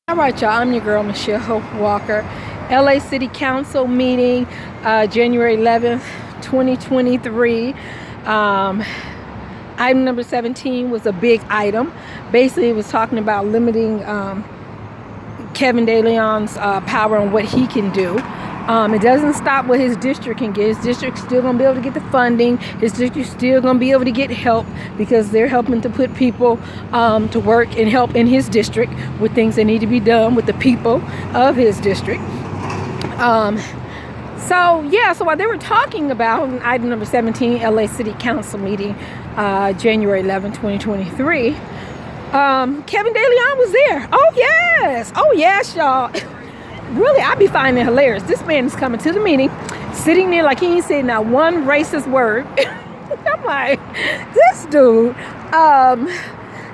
All right, y'all, I'm your girl, Michelle Hope Walker. LA City Council meeting, January 11th, 2023. Item number 17 was a big item. Basically, it was talking about limiting Kevin De Leon's power and what he can do. It doesn't stop what his district can get. His district's still going to be able to get the funding. His district's still going to be able to get help because they're helping to put people to work and help in his district with things that need to be done with the people of his district. So while they were talking about item number 17, LA City Council meeting, January 11, 2023, Kevin De Leon was there. Oh yes, y'all. Really, I be finding it hilarious. This man is coming to the meeting, sitting there like he ain't said not one racist word. I'm like, this dude, and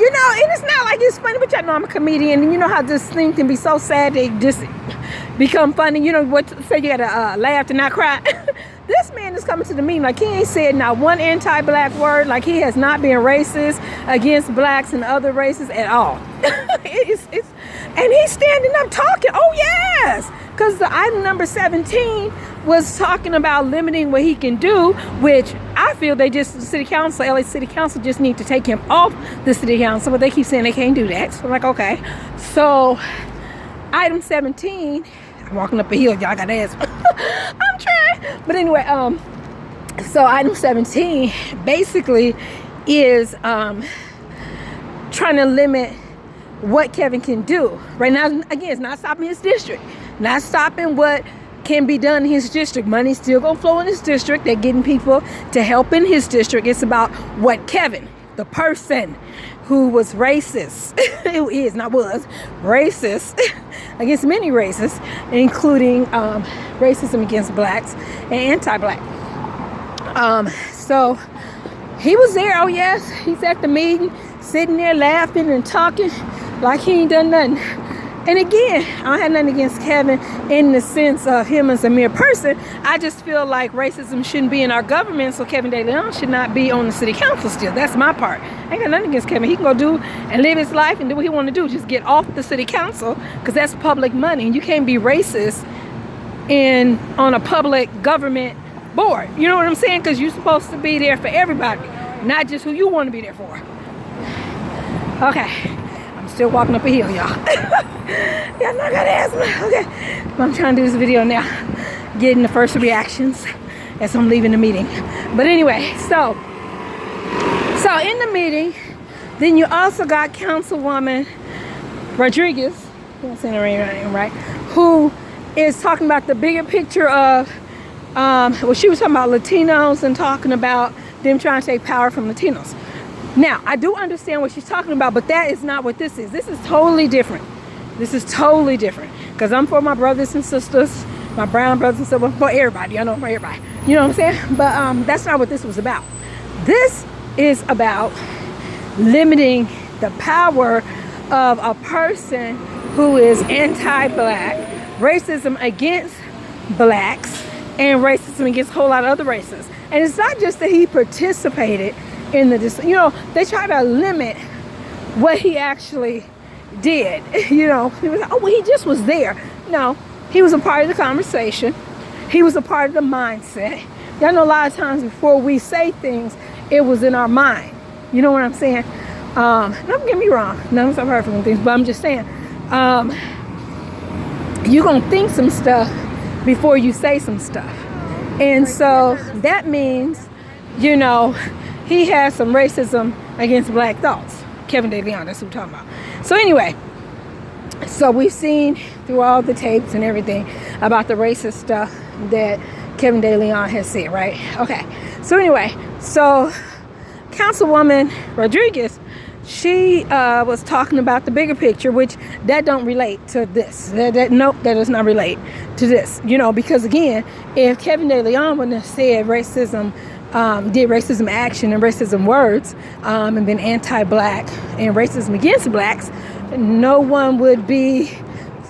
it's not like it's funny, but y'all know I'm a comedian, and you know how this thing can be so sad they just become funny. You know what? Say you gotta laugh to not cry. This man is coming to the meeting like he ain't said not one anti-black word, like he has not been racist against blacks and other races at all. And he's standing up talking. Oh yes, because the item number 17 was talking about limiting what he can do, which I feel LA City Council just need to take him off the city council, but they keep saying they can't do that. So I'm like, okay. So item 17, I'm walking up a hill, y'all gotta ask. I'm trying. But anyway, so item 17 basically is trying to limit what Kevin can do. Right now, again, it's not stopping his district, not stopping what can be done in his district. Money's still gonna flow in his district. They're getting people to help in his district. It's about what Kevin, the person who was racist, who is, not was, racist against many races, including racism against blacks and anti-black. So he was there. Oh yes, he's at the meeting, sitting there laughing and talking like he ain't done nothing. And again, I don't have nothing against Kevin in the sense of him as a mere person. I just feel like racism shouldn't be in our government, so Kevin De Leon should not be on the city council still. That's my part. I ain't got nothing against Kevin. He can go do and live his life and do what he want to do. Just get off the city council, because that's public money. And you can't be racist on a public government board. You know what I'm saying? Because you're supposed to be there for everybody, not just who you want to be there for. Okay. Still walking up a hill, y'all. Y'all not gonna ask me. Okay. I'm trying to do this video now, getting the first reactions as I'm leaving the meeting. But anyway, so in the meeting, then you also got Councilwoman Rodriguez, I'm saying her name right, who is talking about the bigger picture of, she was talking about Latinos and talking about them trying to take power from Latinos. Now, I do understand what she's talking about, but that is not what this is. This is totally different. This is totally different. Because I'm for my brothers and sisters, my brown brothers and sisters, for everybody. I know, for everybody. You know what I'm saying? But that's not what this was about. This is about limiting the power of a person who is anti-black, racism against blacks, and racism against a whole lot of other races. And it's not just that he participated in the, they try to limit what he actually did. He was like, oh, well, he just was there. No, he was a part of the conversation. He was a part of the mindset. Y'all know a lot of times before we say things, it was in our mind. You know what I'm saying? Don't get me wrong. None of us have heard from things, but I'm just saying, you're going to think some stuff before you say some stuff. And so that means, he has some racism against black thoughts. Kevin De Leon, that's what we're talking about. So anyway, so we've seen through all the tapes and everything about the racist stuff that Kevin De Leon has said, right? Okay. So anyway, so Councilwoman Rodriguez, she was talking about the bigger picture, which that don't relate to this. Nope, that does not relate to this. Because again, if Kevin De Leon wouldn't have said racism, did racism action and racism words, and been anti-black and racism against blacks, no one would be,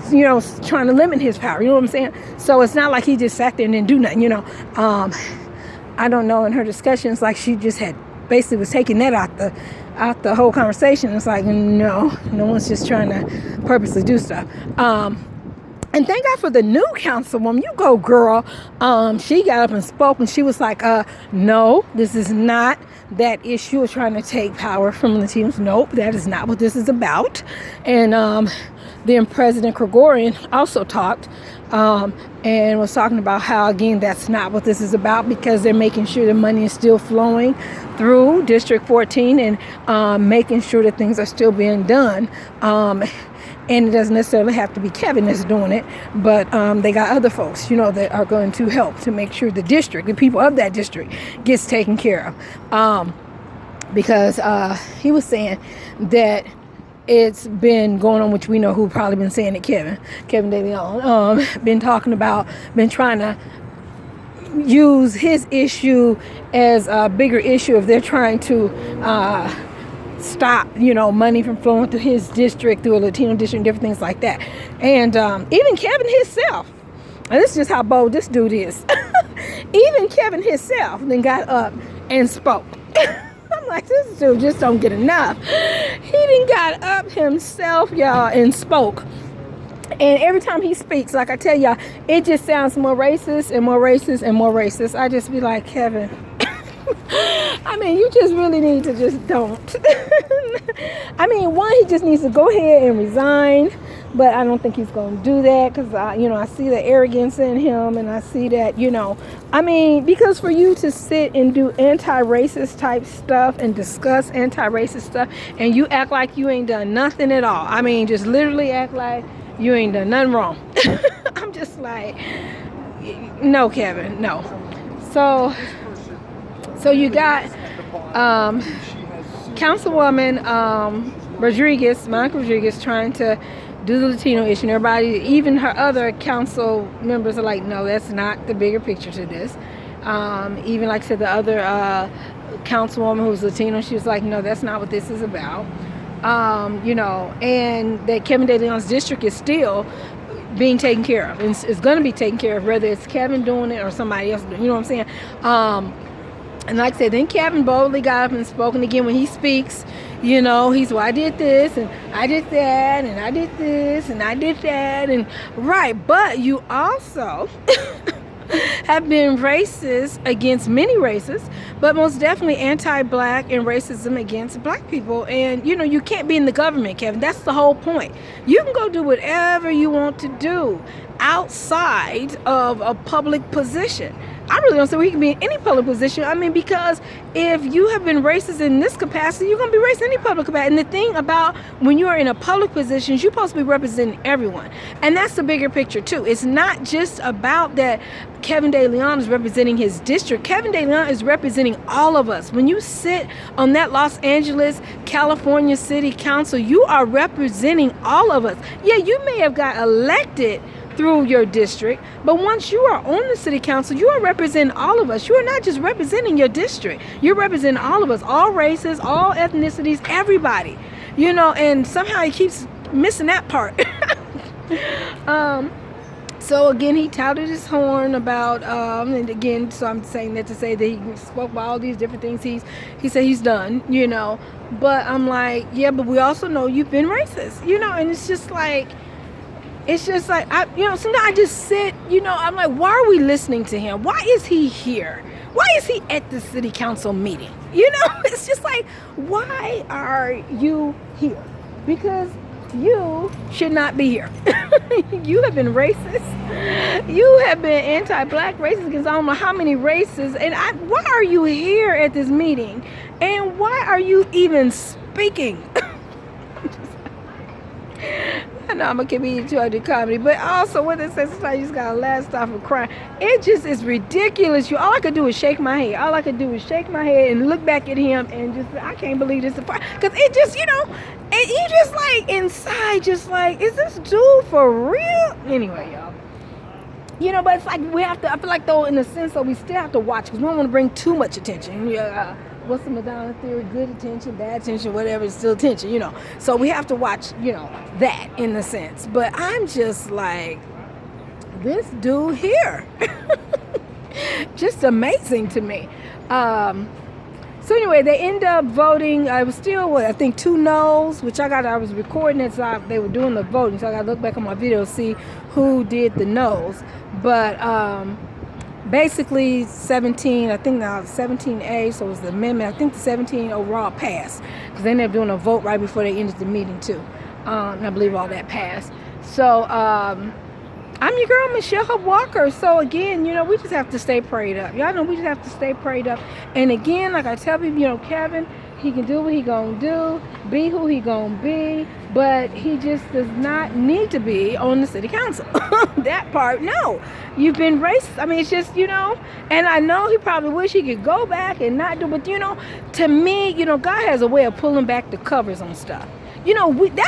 trying to limit his power. You know what I'm saying? So it's not like he just sat there and didn't do nothing. I don't know, in her discussions, like she just had basically was taking that out the whole conversation. It's like, no one's just trying to purposely do stuff. And thank God for the new councilwoman. You go, girl. She got up and spoke, and she was like, no, this is not that issue of trying to take power from Latinos. Nope, that is not what this is about. And then President Gregorian also talked and was talking about how, again, that's not what this is about, because they're making sure the money is still flowing through District 14 and making sure that things are still being done. And it doesn't necessarily have to be Kevin that's doing it, but they got other folks, that are going to help to make sure the people of that district gets taken care of. Because he was saying that it's been going on, which we know who probably been saying it, Kevin De Leon, been trying to use his issue as a bigger issue if they're trying to stop, money from flowing through his district, through a Latino district, different things like that. And even Kevin himself, and this is just how bold this dude is, even Kevin himself then got up and spoke. I'm like, this dude just don't get enough. He then got up himself, y'all, and spoke. And every time he speaks, like I tell y'all, it just sounds more racist and more racist and more racist. I just be like, Kevin, I mean, you just really need to just don't. I mean, one, he just needs to go ahead and resign, but I don't think he's going to do that because, I see the arrogance in him, and I see that, I mean, because for you to sit and do anti-racist type stuff and discuss anti-racist stuff, and you act like you ain't done nothing at all. I mean, just literally act like you ain't done nothing wrong. I'm just like, no, Kevin, no. So you got Councilwoman Monica Rodriguez trying to do the Latino issue, and everybody, even her other council members, are like, no, that's not the bigger picture to this. Even like I said, the other councilwoman who was Latino, she was like, no, that's not what this is about. And that Kevin De Leon's district is still being taken care of, and it's going to be taken care of, whether it's Kevin doing it or somebody else doing it, you know what I'm saying? And like I said, then Kevin boldly got up and spoke. And again, when he speaks, he's, well, I did this, and I did that, and I did this, and I did that, and right. But you also have been racist against many races, but most definitely anti-black and racism against black people. And, you can't be in the government, Kevin. That's the whole point. You can go do whatever you want to do outside of a public position. I really don't see where you can be in any public position. I mean, because if you have been racist in this capacity, you're going to be racist in any public capacity. And the thing about when you are in a public position, you're supposed to be representing everyone. And that's the bigger picture, too. It's not just about that Kevin De Leon is representing his district. Kevin De Leon is representing all of us. When you sit on that Los Angeles, California City Council, you are representing all of us. Yeah, you may have got elected through your district, but once you are on the city council, you are representing all of us. You are not just representing your district. You're representing all of us, all races, all ethnicities, everybody, and somehow he keeps missing that part. So again, he touted his horn about, and again, so I'm saying that to say that he spoke about all these different things he said he's done, but I'm like, yeah, but we also know you've been racist, and it's just like, sometimes I just sit, I'm like, why are we listening to him? Why is he here? Why is he at the city council meeting? It's just like, why are you here? Because you should not be here. You have been racist. You have been anti-black, racist against I don't know how many races. And why are you here at this meeting? And why are you even speaking? I know I'm a comedian too, I do comedy, but also when it says sometimes you just gotta laugh, stop and cry. It just is ridiculous. All I could do is shake my head. All I could do is shake my head and look back at him and just, I can't believe this. Because it just, and you just like inside, just like, is this dude for real? Anyway, y'all. But it's like I feel like though, in a sense, though, we still have to watch because we don't want to bring too much attention. What's the Madonna theory? Good attention, bad attention, whatever, it's still attention, So we have to watch, that in a sense. But I'm just like, this dude here, just amazing to me. So anyway, they end up voting. I was still, I think, 2 no's, which I was recording it, so they were doing the voting. So I got to look back on my video to see who did the no's. But basically 17, I think now 17A, so it was the amendment. I think the 17 overall passed because they ended up doing a vote right before they ended the meeting too. And I believe all that passed. So I'm your girl, Michelle Hope Walker. So again, we just have to stay prayed up. Y'all know we just have to stay prayed up. And again, like I tell people, Kevin, he can do what he gonna do, be who he gonna be, but he just does not need to be on the city council. That part, no. You've been racist. I mean, it's just, and I know he probably wish he could go back and not do, but to me, God has a way of pulling back the covers on stuff.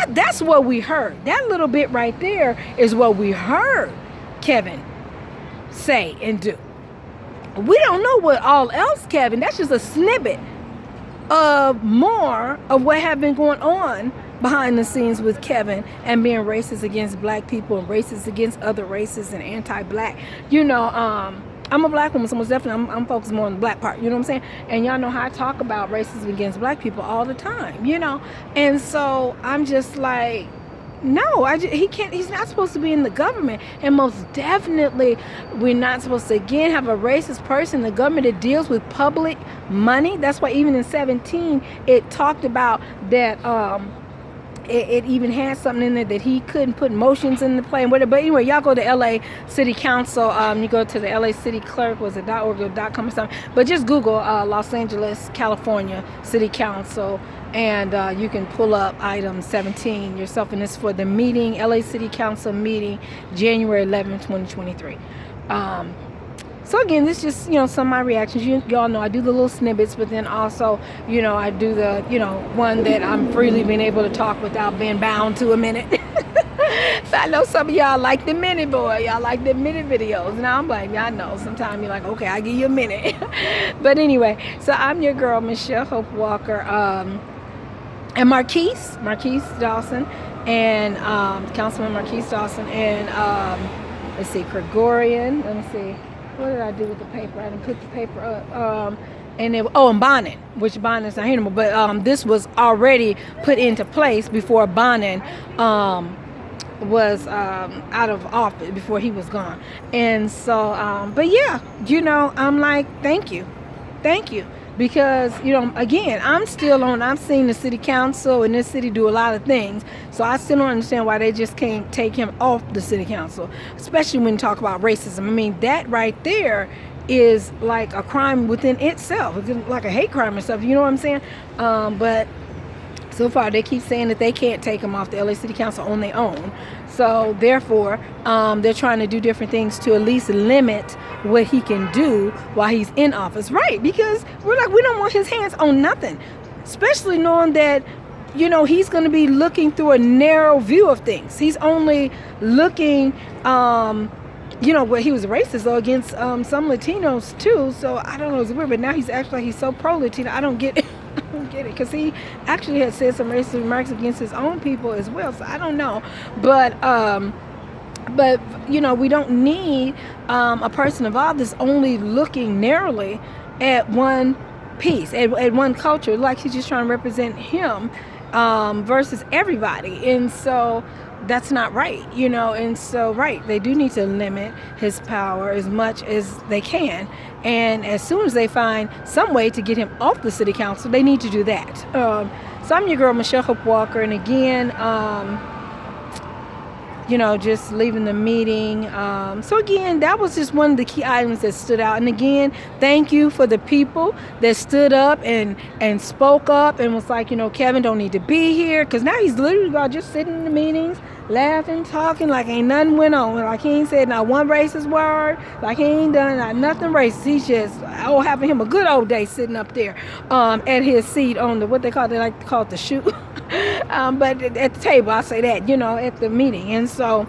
That's what we heard. That little bit right there is what we heard Kevin say and do. We don't know what all else, Kevin. That's just a snippet of more of what have been going on behind the scenes with Kevin and being racist against black people and racist against other races and anti-black. I'm a black woman, so most definitely I'm focused more on the black part, you know what I'm saying? And y'all know how I talk about racism against black people all the time, And so I'm just like, no, he can't, he's not supposed to be in the government. And most definitely, we're not supposed to, again, have a racist person in the government that deals with public money. That's why even in 17, it talked about that, it even had something in there that he couldn't put motions into play and whatever. But anyway, y'all go to LA City Council. You go to the LA City Clerk, was it .org or .com or something? But just Google Los Angeles, California City Council, and you can pull up item 17 yourself. And it's for the meeting, LA City Council meeting, January 11, 2023. So again, this is just, some of my reactions. Y'all know I do the little snippets, but then also, I do the, one that I'm freely being able to talk without being bound to a minute. So I know some of y'all like the minute, boy. Y'all like the minute videos. Now I'm like, y'all know. Sometimes you're like, okay, I'll give you a minute. But anyway, so I'm your girl, Michelle Hope Walker, and Marquise Dawson, and Councilman Marquise Dawson, and let's see, Gregorian. Let me see. What did I do with the paper? I didn't put the paper up. And Bonin, which Bonin is not here anymore, but this was already put into place before Bonin was out of office, before he was gone. And so, but yeah, I'm like, thank you. Because, again, I'm seeing the city council and this city do a lot of things. So I still don't understand why they just can't take him off the city council, especially when you talk about racism. I mean, that right there is like a crime within itself. It's like a hate crime or stuff, you know what I'm saying? But so far, they keep saying that they can't take him off the LA City Council on their own. So therefore, they're trying to do different things to at least limit what he can do while he's in office. Right, because we don't want his hands on nothing, especially knowing that, he's going to be looking through a narrow view of things. He's only looking, where he was racist though against some Latinos too. So I don't know, it's weird, but now he's actually like he's so pro-Latino. I don't get it. Because he actually had said some racist remarks against his own people as well. So I don't know, but we don't need a person involved that's only looking narrowly at one piece, at one culture, like he's just trying to represent him versus everybody. And so that's not right, and so they do need to limit his power as much as they can, and as soon as they find some way to get him off the city council, they need to do that. So I'm your girl, Michelle Hope Walker, and again, just leaving the meeting. So again, that was just one of the key items that stood out. And again, thank you for the people that stood up and spoke up and was like, Kevin don't need to be here, because now he's literally just sitting in the meetings, laughing, talking like ain't nothing went on, like he ain't said not one racist word, like he ain't done not nothing racist. He's just having him a good old day sitting up there at his seat on the, what they like to call it, the shoot. But at the table, I say that, at the meeting. And so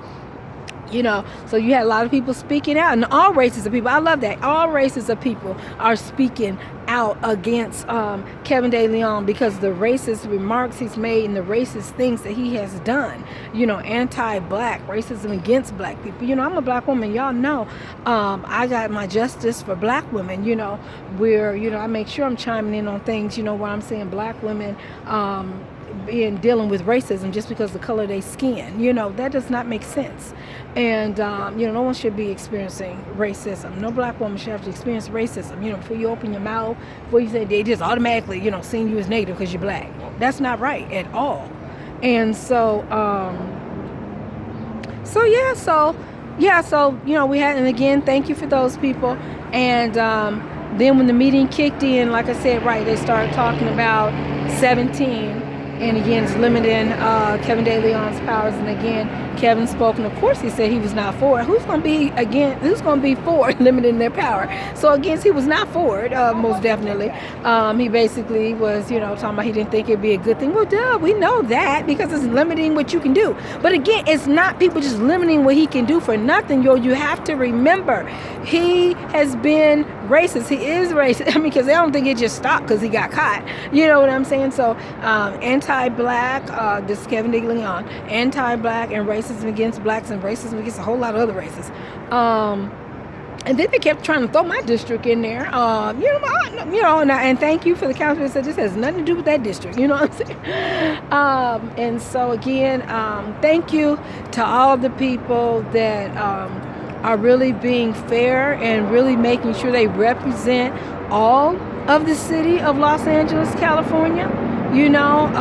You know, so you had a lot of people speaking out, and all races of people. I love that. All races of people are speaking out against Kevin De Leon because the racist remarks he's made and the racist things that he has done. You know, anti-black, racism against black people. You know, I'm a black woman. Y'all know I got my justice for black women, you know, where, you know, I make sure I'm chiming in on things, you know, where I'm saying black women dealing with racism just because of the color of their skin. You know, that does not make sense. And you know, no one should be experiencing racism. No black woman should have to experience racism. You know, before you open your mouth, before you say they just automatically, you know, seeing you as negative because you're black. That's not right at all. And so you know, we had, and again, thank you for those people. And then when the meeting kicked in, like I said, right, they started talking about 17. And again, it's limiting Kevin De Leon's powers. And again, Kevin spoke, and of course he said he was not for it. Who's going to be for limiting their power? So again, he was not for it, most definitely. He basically was, you know, talking about he didn't think it'd be a good thing. Well, duh, we know that because it's limiting what you can do. But again, it's not people just limiting what he can do for nothing, yo. You have to remember, he has been racist. He is racist. I mean, because I don't think it just stopped because he got caught. You know what I'm saying? So, anti-black, this is Kevin De Leon, anti-black and racism against blacks and racism against a whole lot of other races. And then they kept trying to throw my district in there. And thank you for the council that said this has nothing to do with that district. You know what I'm saying? And so again, thank you to all the people that are really being fair and really making sure they represent all of the city of Los Angeles, California. You know,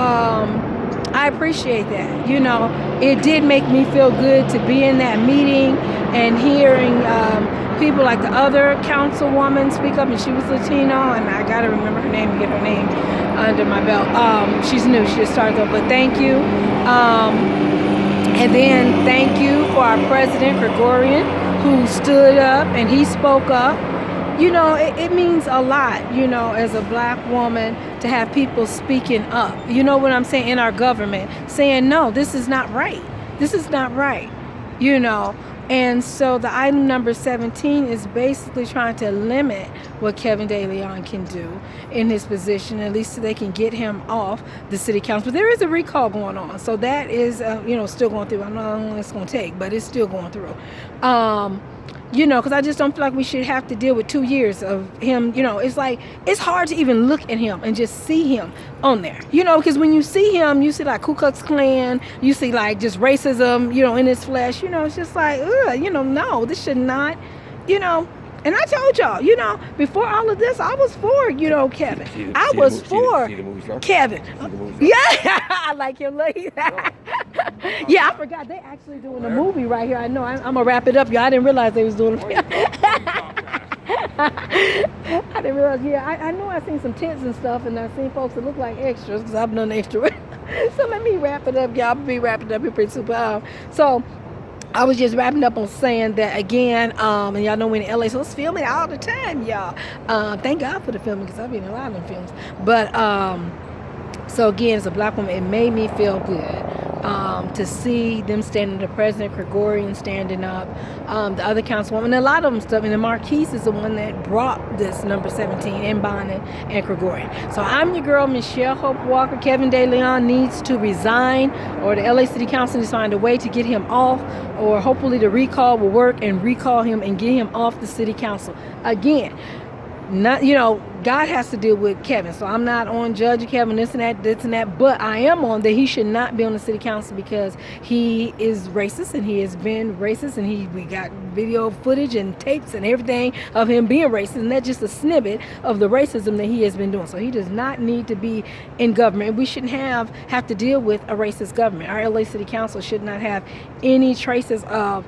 I appreciate that. You know, it did make me feel good to be in that meeting and hearing people like the other councilwoman speak up, and she was Latino, and I gotta remember her name and get her name under my belt. She's new, she just started up, but thank you. And then thank you for our president, Gregorian, who stood up and he spoke up. You know, it means a lot, you know, as a black woman to have people speaking up. You know what I'm saying? In our government, saying, no, this is not right. This is not right, you know. And so the item number 17 is basically trying to limit what Kevin De Leon can do in his position, at least so they can get him off the city council. But there is a recall going on. So that is, you know, still going through. I don't know how long it's going to take, but it's still going through. You know, because I just don't feel like we should have to deal with 2 years of him. You know, it's like, it's hard to even look at him and just see him on there. You know, because when you see him, you see like Ku Klux Klan, you see like just racism, you know, in his flesh. You know, it's just like, you know, no, this should not, you know. And I told y'all, you know, before all of this, I was for, you know, Kevin. I was for Kevin. Yeah, I like him. Yeah, I forgot they actually doing a movie right here. I know. I'm gonna wrap it up, y'all. I didn't realize they was doing a film. I didn't realize. Yeah, I know. I seen some tents and stuff, and I seen folks that look like extras because I've done extra. So let me wrap it up, y'all. I'll be wrapping up here pretty super. So I was just wrapping up on saying that again, and y'all know we're in LA, so it's filming all the time, y'all. Thank God for the filming because I've been in a lot of them films. But so again, as a black woman, it made me feel good to see them standing, the president, Gregorian standing up, the other councilwoman, and a lot of them stuff. And the Marquise is the one that brought this number 17 in Bonnet and Gregorian. So I'm your girl, Michelle Hope Walker. Kevin De Leon needs to resign, or the LA City Council needs to find a way to get him off, or hopefully the recall will work and recall him and get him off the city council. Again, not, you know, God has to deal with Kevin, so I'm not on judge Kevin, this and that, but I am on that he should not be on the city council because he is racist, and he has been racist, and we got video footage and tapes and everything of him being racist, and that's just a snippet of the racism that he has been doing. So he does not need to be in government. We shouldn't have to deal with a racist government. Our LA City Council should not have any traces of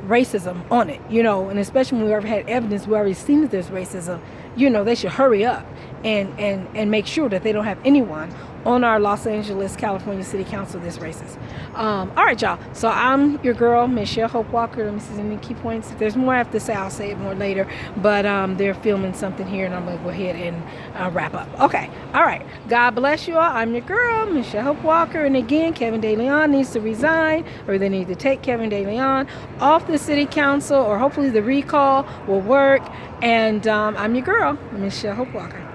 racism on it, you know, and especially when we already had evidence, we already seen that there's racism they should hurry up and make sure that they don't have anyone on our Los Angeles, California City Council that's racist. All right, y'all. So I'm your girl, Michelle Hope Walker. Let me see any key points. If there's more I have to say, I'll say it more later. But they're filming something here, and I'm going to go ahead and wrap up. Okay. All right. God bless you all. I'm your girl, Michelle Hope Walker. And again, Kevin De Leon needs to resign, or they need to take Kevin De Leon off the City Council, or hopefully the recall will work. And I'm your girl, Michelle Hope Walker.